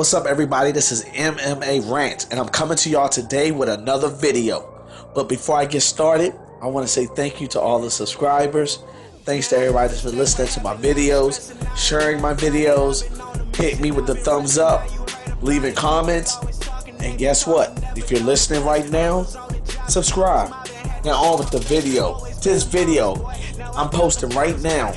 What's up, everybody? This is MMA Rant, and I'm coming to y'all today with another video. But before I get started, I want to say thank you to all the subscribers. Thanks to everybody that's been listening to my videos, sharing my videos, hit me with the thumbs up, leaving comments, and guess what? If you're listening right now, subscribe. Now on with the video. This video I'm posting right now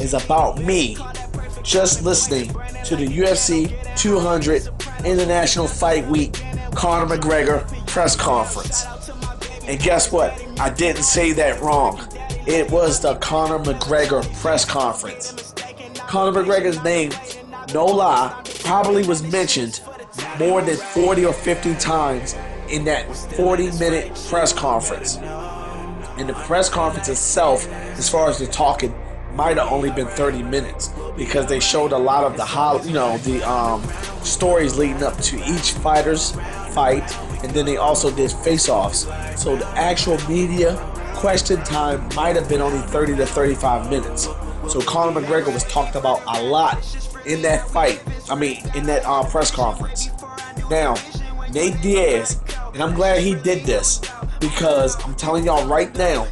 is about me just listening to the UFC 200 International Fight Week Conor McGregor press conference. And guess what? I didn't say that wrong. It was the Conor McGregor press conference. Conor McGregor's name, no lie, probably was mentioned more than 40 or 50 times in that 40-minute press conference. And the press conference itself, as far as the talking, might have only been 30 minutes because they showed a lot of the stories leading up to each fighter's fight, and then they also did face-offs. So the actual media question time might have been only 30 to 35 minutes. So Conor McGregor was talked about a lot in that in that press conference. Now, Nate Diaz, and I'm glad he did this because I'm telling y'all right now,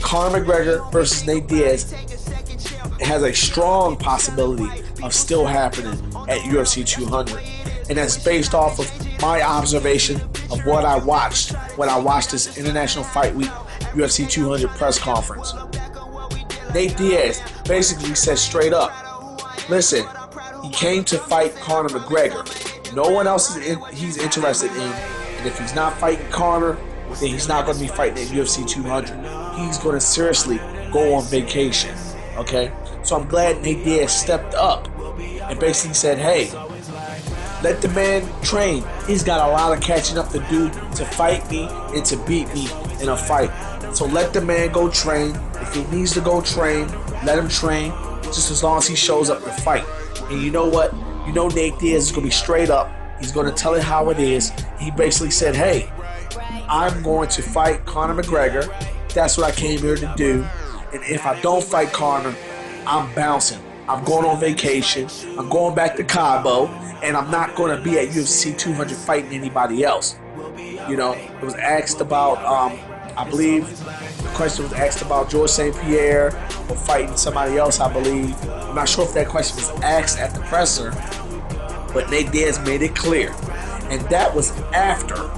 Conor McGregor versus Nate Diaz has a strong possibility of still happening at UFC 200. And that's based off of my observation of what I watched when I watched this International Fight Week UFC 200 press conference. Nate Diaz basically said straight up, listen, he came to fight Conor McGregor. No one else he's interested in. And if he's not fighting Conor, then he's not going to be fighting at UFC 200. He's going to seriously go on vacation. Okay? So I'm glad Nate Diaz stepped up and basically said, hey, let the man train. He's got a lot of catching up to do to fight me and to beat me in a fight. So let the man go train. If he needs to go train, let him train just as long as he shows up to fight. And you know what? You know Nate Diaz is going to be straight up. He's going to tell it how it is. He basically said, hey, I'm going to fight Conor McGregor. That's what I came here to do. And if I don't fight Conor, I'm bouncing. I'm going on vacation. I'm going back to Cabo. And I'm not going to be at UFC 200 fighting anybody else. You know, it was asked about, I believe the question was asked about George St. Pierre or fighting somebody else, I believe. I'm not sure if that question was asked at the presser, but Nate Diaz made it clear. And that was after.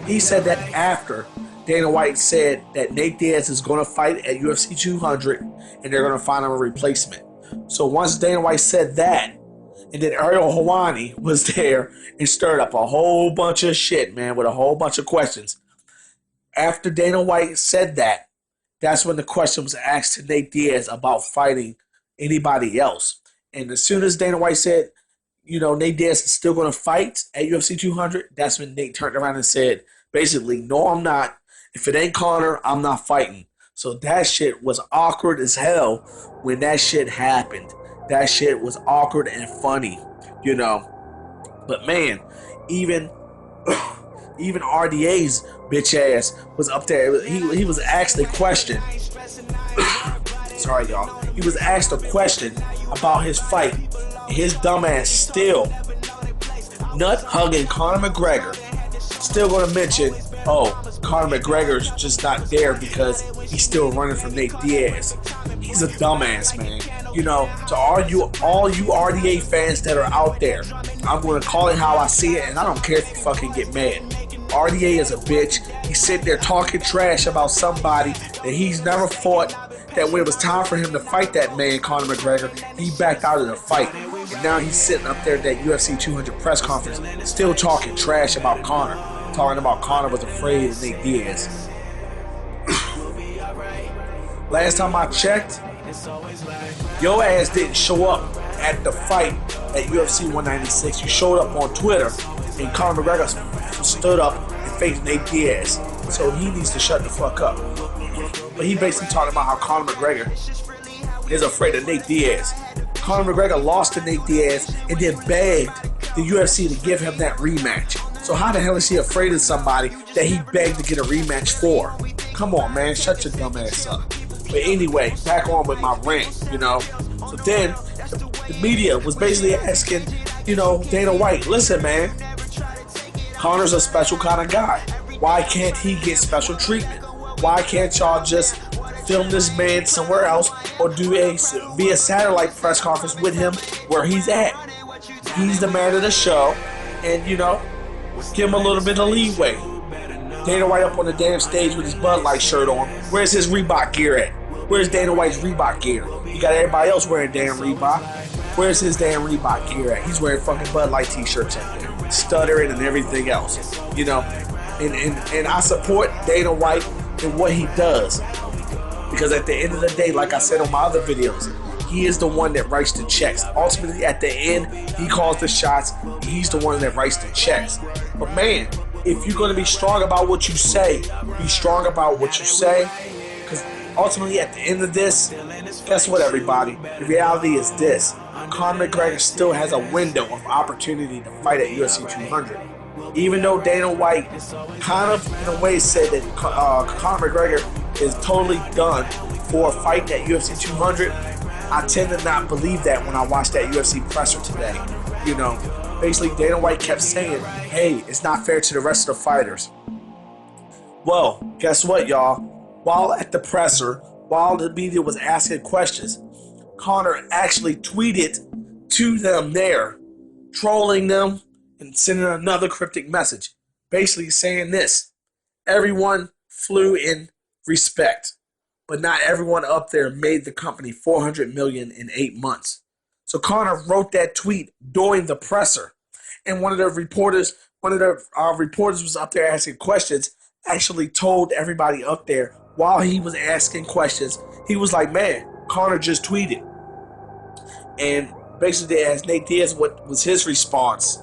He said that after Dana White said that Nate Diaz is going to fight at UFC 200 and they're going to find him a replacement. So once Dana White said that, and then Ariel Helwani was there and stirred up a whole bunch of shit, man, with a whole bunch of questions. After Dana White said that, that's when the question was asked to Nate Diaz about fighting anybody else. And as soon as Dana White said, you know, Nate Diaz is still going to fight at UFC 200, that's when Nate turned around and said, basically, no, I'm not. If it ain't Conor, I'm not fighting. So that shit was awkward as hell when that shit happened. That shit was awkward and funny, you know. But man, even RDA's bitch ass was up there. He was asked a question. Sorry, y'all. He was asked a question about his fight. His dumbass still nut hugging Conor McGregor. Still gonna mention, oh, Conor McGregor's just not there because he's still running from Nate Diaz. He's a dumbass, man. You know, to all you RDA fans that are out there, I'm gonna call it how I see it, and I don't care if you fucking get mad. RDA is a bitch. He's sitting there talking trash about somebody that he's never fought, that when it was time for him to fight that man, Conor McGregor, he backed out of the fight. And now he's sitting up there at that UFC 200 press conference still talking trash about Conor. Talking about Conor was afraid of Nate Diaz. Last time I checked, your ass didn't show up at the fight at UFC 196. You showed up on Twitter, and Conor McGregor stood up and faced Nate Diaz. So he needs to shut the fuck up. But he basically talking about how Conor McGregor is afraid of Nate Diaz. Conor McGregor lost to Nate Diaz and then begged the UFC to give him that rematch. So how the hell is he afraid of somebody that he begged to get a rematch for? Come on, man. Shut your dumb ass up. But anyway, back on with my rant, you know. So then, the media was basically asking, Dana White, listen, man, Conor's a special kind of guy. Why can't he get special treatment? Why can't y'all just film this man somewhere else or be a satellite press conference with him where he's at? He's the man of the show, and give him a little bit of leeway. Dana White up on the damn stage with his Bud Light shirt on. Where's his Reebok gear at? Where's Dana White's Reebok gear? You got everybody else wearing damn Reebok. Where's his damn Reebok gear at? He's wearing fucking Bud Light t-shirts up there, stuttering and everything else. And I support Dana White in what he does, because at the end of the day, like I said on my other videos, he is the one that writes the checks. Ultimately, at the end, he calls the shots. He's the one that writes the checks. But man, if you're going to be strong about what you say, be strong about what you say. Because ultimately, at the end of this, guess what, everybody? The reality is this. Conor McGregor still has a window of opportunity to fight at UFC 200. Even though Dana White kind of, in a way, said that Conor McGregor is totally done for a fight at UFC 200, I tend to not believe that when I watched that UFC presser today. Basically Dana White kept saying, hey, it's not fair to the rest of the fighters. Well, guess what, y'all? While at the presser, while the media was asking questions, Conor actually tweeted to them there, trolling them and sending another cryptic message, basically saying this: everyone flew in respect, but not everyone up there made the company $400 million in 8 months. So Conor wrote that tweet during the presser, and one of the reporters was up there asking questions, actually told everybody up there while he was asking questions, he was like, man, Conor just tweeted. And basically they asked Nate Diaz what was his response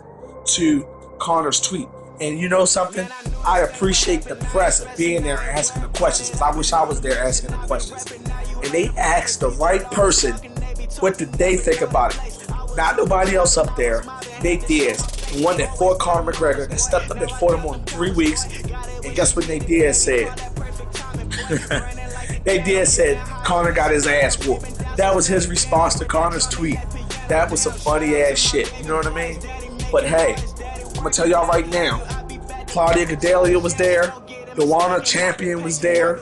to Conor's tweet. And you know something? I appreciate the press of being there asking the questions, because I wish I was there asking the questions. And they asked the right person, what did they think about it? Not nobody else up there. Nate Diaz, the one that fought Conor McGregor, that stepped up and fought him on 3 weeks. And guess what Nate Diaz said? Nate Diaz said Conor got his ass whooped. That was his response to Conor's tweet. That was some funny ass shit. You know what I mean? But hey, I'm gonna tell y'all right now, Claudia Gadelha was there, Joanna Champion was there,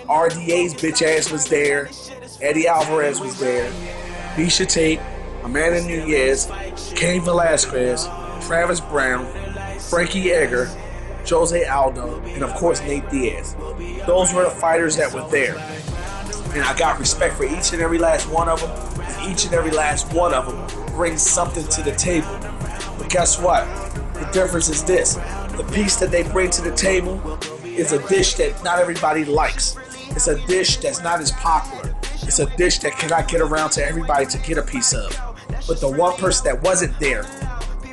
RDA's bitch ass was there, Eddie Alvarez was there, Miesha Tate, Amanda Nunes, Cain Velasquez, Travis Brown, Frankie Edgar, Jose Aldo, and of course Nate Diaz. Those were the fighters that were there. And I got respect for each and every last one of them, and each and every last one of them brings something to the table. But guess what? The difference is this. The piece that they bring to the table is a dish that not everybody likes. It's a dish that's not as popular. It's a dish that cannot get around to everybody to get a piece of. But the one person that wasn't there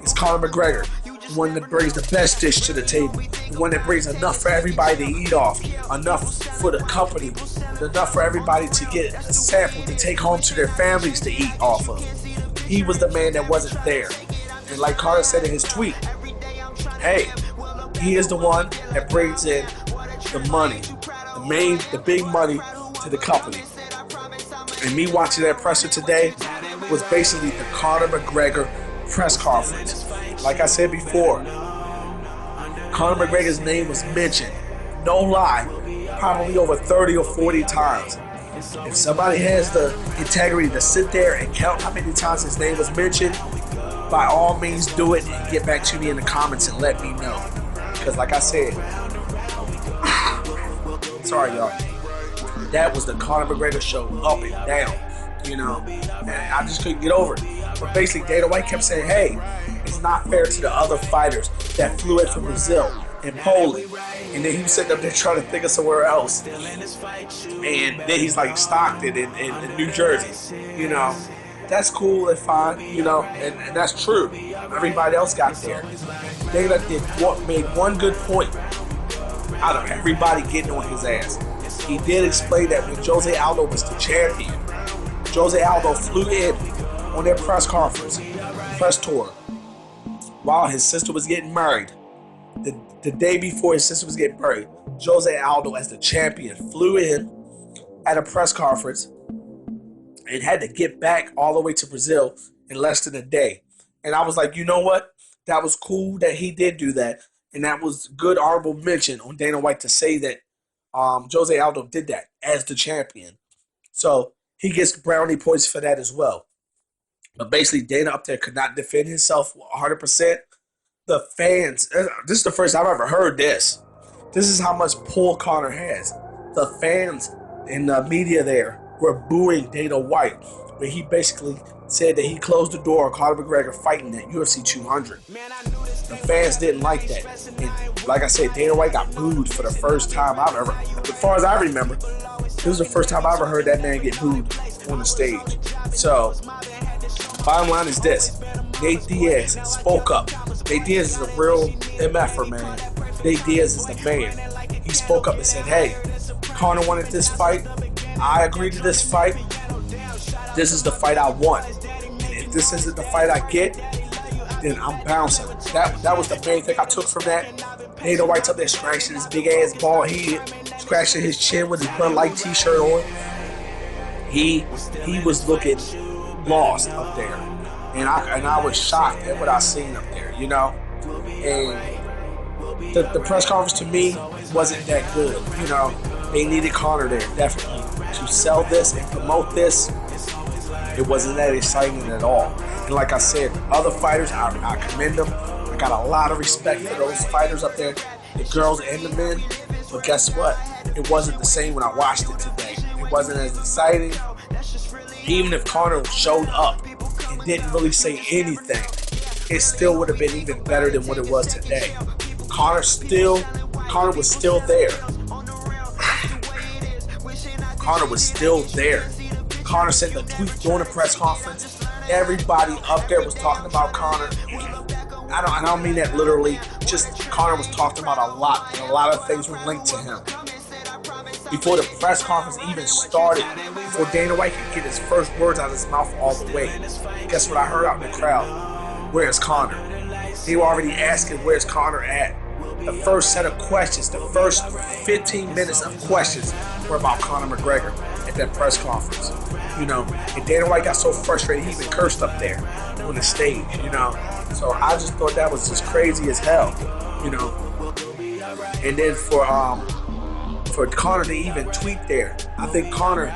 is Conor McGregor, the one that brings the best dish to the table, the one that brings enough for everybody to eat off, enough for the company, enough for everybody to get a sample to take home to their families to eat off of. He was the man that wasn't there. And like Conor said in his tweet, hey, he is the one that brings in the money, the big money to the company. And me watching that presser today was basically the Conor McGregor press conference. Like I said before, Conor McGregor's name was mentioned, no lie, probably over 30 or 40 times. If somebody has the integrity to sit there and count how many times his name was mentioned, by all means do it and get back to me in the comments and let me know. Because like I said, sorry y'all, that was the Conor McGregor show up and down, and I just couldn't get over it. But basically Dana White kept saying, hey, it's not fair to the other fighters that flew in from Brazil and Poland. And then he was sitting up there trying to think of somewhere else. And then he's like Stockton in New Jersey, That's cool and fine, and that's true. Everybody else got there. Dana made one good point out of everybody getting on his ass. He did explain that when Jose Aldo was the champion, Jose Aldo flew in on their press tour, while his sister was getting married. The day before his sister was getting married, Jose Aldo, as the champion, flew in at a press conference and had to get back all the way to Brazil in less than a day. And I was like, you know what? That was cool that he did do that. And that was good honorable mention on Dana White to say that Jose Aldo did that as the champion. So he gets brownie points for that as well. But basically, Dana up there could not defend himself 100%. The fans, this is the first I've ever heard this. This is how much pull Conor has. The fans in the media there were booing Dana White, where he basically said that he closed the door on Conor McGregor fighting at UFC 200. The fans didn't like that. And like I said, Dana White got booed for the first time I've ever, as far as I remember, this was the first time I ever heard that man get booed on the stage. So, bottom line is this. Nate Diaz spoke up. Nate Diaz is a real MFer, man. Nate Diaz is the man. He spoke up and said, hey, Conor wanted this fight. I agreed to this fight. This is the fight I want. And if this isn't the fight I get, then I'm bouncing. That was the main thing I took from that. Dana White's up there scratching his big ass bald head, scratching his chin with his Bud Light t-shirt on. He was looking lost up there. And I was shocked at what I seen up there, you know? And the press conference to me wasn't that good, you know? They needed Conor there, definitely. To sell this and promote this, it wasn't that exciting at all. And like I said, other fighters, I commend them. I got a lot of respect for those fighters up there, the girls and the men. But guess what? It wasn't the same when I watched it today. It wasn't as exciting. Even if Conor showed up and didn't really say anything, it still would have been even better than what it was today. Conor was still there. Conor was still there. Conor sent a tweet during the press conference. Everybody up there was talking about Conor. I don't mean that literally. Just Conor was talking about a lot, and a lot of things were linked to him. Before the press conference even started, before Dana White could get his first words out of his mouth all the way, guess what I heard out in the crowd? Where's Conor? They were already asking, where's Conor at? The first set of questions, the first 15 minutes of questions were about Conor McGregor at that press conference. You know, and Dana White got so frustrated he even cursed up there on the stage, you know. So I just thought that was just crazy as hell, you know. And then for Conor to even tweet there, I think Conor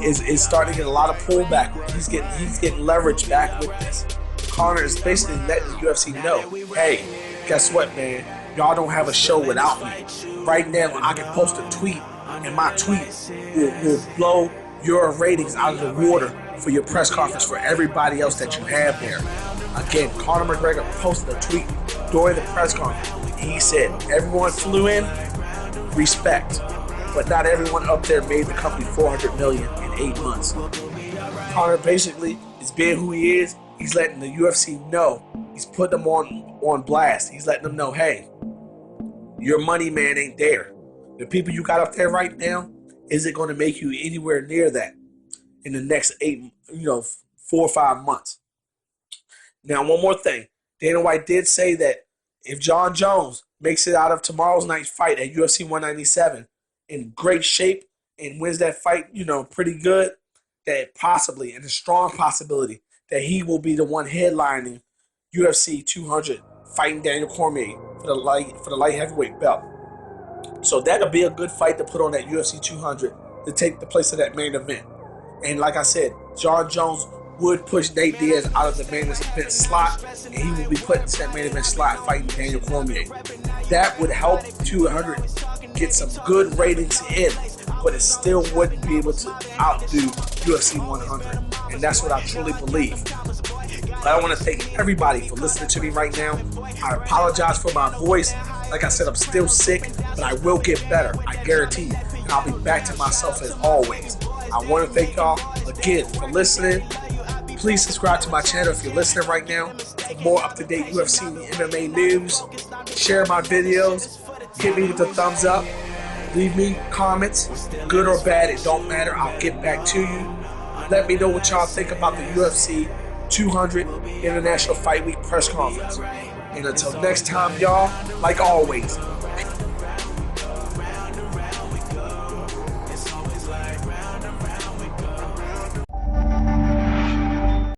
is starting to get a lot of pullback. He's getting leverage back with this. Conor is basically letting the UFC know, hey, guess what, man? Y'all don't have a show without me. Right now, I can post a tweet, and my tweet will blow your ratings out of the water for your press conference for everybody else that you have there. Again, Conor McGregor posted a tweet during the press conference. He said, everyone flew in, respect. But not everyone up there made the company $400 million in 8 months. Conor basically is being who he is. He's letting the UFC know. He's putting them on blast. He's letting them know, hey, your money man ain't there. The people you got up there right now isn't going to make you anywhere near that in the next 4 or 5 months. Now, one more thing. Dana White did say that if Jon Jones makes it out of tomorrow's night's fight at UFC 197 in great shape and wins that fight, pretty good, that possibly, and a strong possibility, that he will be the one headlining UFC 200 fighting Daniel Cormier for the light heavyweight belt. So that'll be a good fight to put on that UFC 200 to take the place of that main event. And like I said, Jon Jones would push Nate Diaz out of the main event slot, and he will be put into that main event slot fighting Daniel Cormier. That would help 200 get some good ratings in, but it still wouldn't be able to outdo UFC 100. And that's what I truly believe. I want to thank everybody for listening to me right now. I apologize for my voice. Like I said, I'm still sick, but I will get better. I guarantee you. And I'll be back to myself as always. I want to thank y'all again for listening. Please subscribe to my channel if you're listening right now for more up-to-date UFC and MMA news. Share my videos. Hit me with the thumbs up. Leave me comments, good or bad, it don't matter. I'll get back to you. Let me know what y'all think about the UFC 200 International Fight Week press conference. And until next time, y'all, like always,